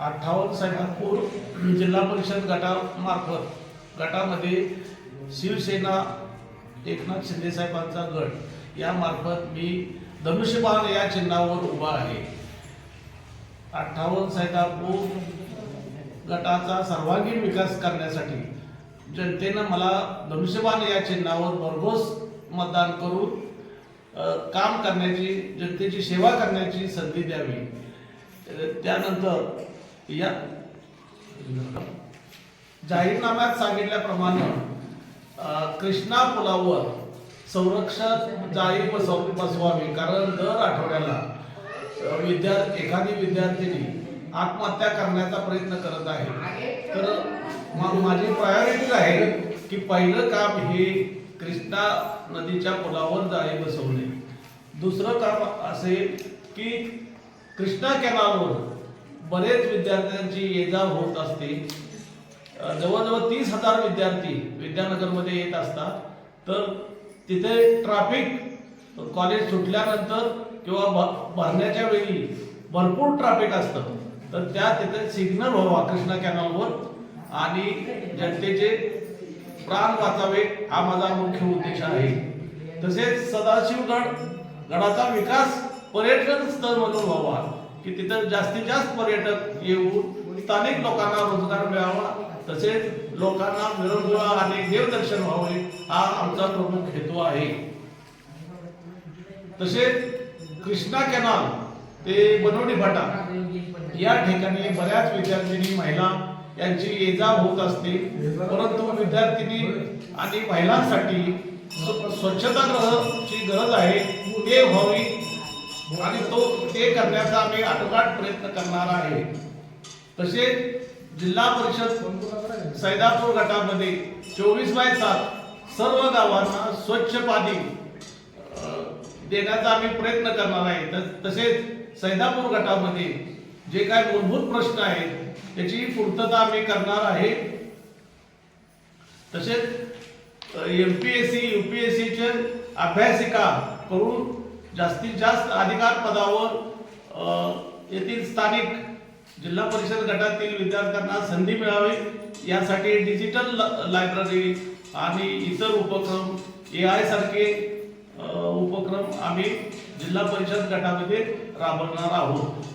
58 सैदापूर जिल्हा परिषद गटामध्ये शिवसेना एकनाथ शिंदे साहेबांचा गट यामार्फत मी धनुष्यबाण या चिन्हावर उभा आहे। 58 सैदापूर गटाचा सर्वांगीण विकास करण्यासाठी जनतेनं मला धनुष्यबाण या चिन्हावर भरघोस मतदान करून काम करण्याची, जनतेची सेवा करण्याची संधी द्यावी। त्यानंतर या जाहीरनाम्यात सांगितल्याप्रमाणे कृष्णा पुलावर संरक्षण जाळी बसवावी, कारण दर आठवड्याला एखादी विद्यार्थिनी आत्महत्या करण्याचा प्रयत्न करत आहे। तर माझी प्रायोरिटी आहे की पहिलं काम हे कृष्णा नदीच्या पुलावर जाळी बसवणे। दुसरं काम असे की कृष्णा कॅनालवर बरेच विद्यार्थ्यांची ये-जा होत असते। जवळजवळ 30,000 विद्यार्थी विद्यानगरमध्ये येत असतात। तर तिथे ट्रॅफिक कॉलेज सुटल्यानंतर किंवा भरण्याच्या वेळी भरपूर ट्रॅफिक असतं। तर तिथे सिग्नल व्हावा कृष्णा कॅनालवर आणि जनतेचे प्राण वाचावे हा माझा मुख्य उद्देश आहे। तसेच गडाचा विकास पर्यटन स्थळ म्हणून व्हावा की तिथे जास्तीत जास्त पर्यटक येऊन स्थानिक लोकांना रोजगार मिळावा, तसेच लोकांना मिरवणुका आणि देवदर्शन व्हावे हा आमचा प्रमुख हेतू आहे। तसेच कृष्णा कॅनाल ते बनवडी फाटा या ठिकाणी बऱ्याच विद्यार्थिनी महिला यांची ये-जा होत असते, परंतु विद्यार्थिनी आणि महिलांसाठी स्वच्छतागृहाची गरज आहे, ते व्हावी आणि ते करण्याचा आम्ही आटोकाट प्रयत्न करणार आहे। तसेच जिल्हा परिषद सैदापूर गटामध्ये 24/7 सर्व गावांना स्वच्छ पाणी देण्याचा आम्ही प्रयत्न करणार आहे। तसेच सैदापूर गटामध्ये जे काही मूलभूत प्रश्न आहेत त्याची पूर्तता आम्ही करणार आहे। तसेच MPSC UPSCचे अभ्यासिका करून जास्तीत जास्त अधिकार पदावर येथील स्थानिक जिल्हा परिषद गटातील विद्यार्थ्यांना संधी मिळावी यासाठी डिजिटल लायब्ररी आणि इतर उपक्रम AI सारखे उपक्रम आम्ही जिल्हा परिषद गटामध्ये राबवणार आहोत।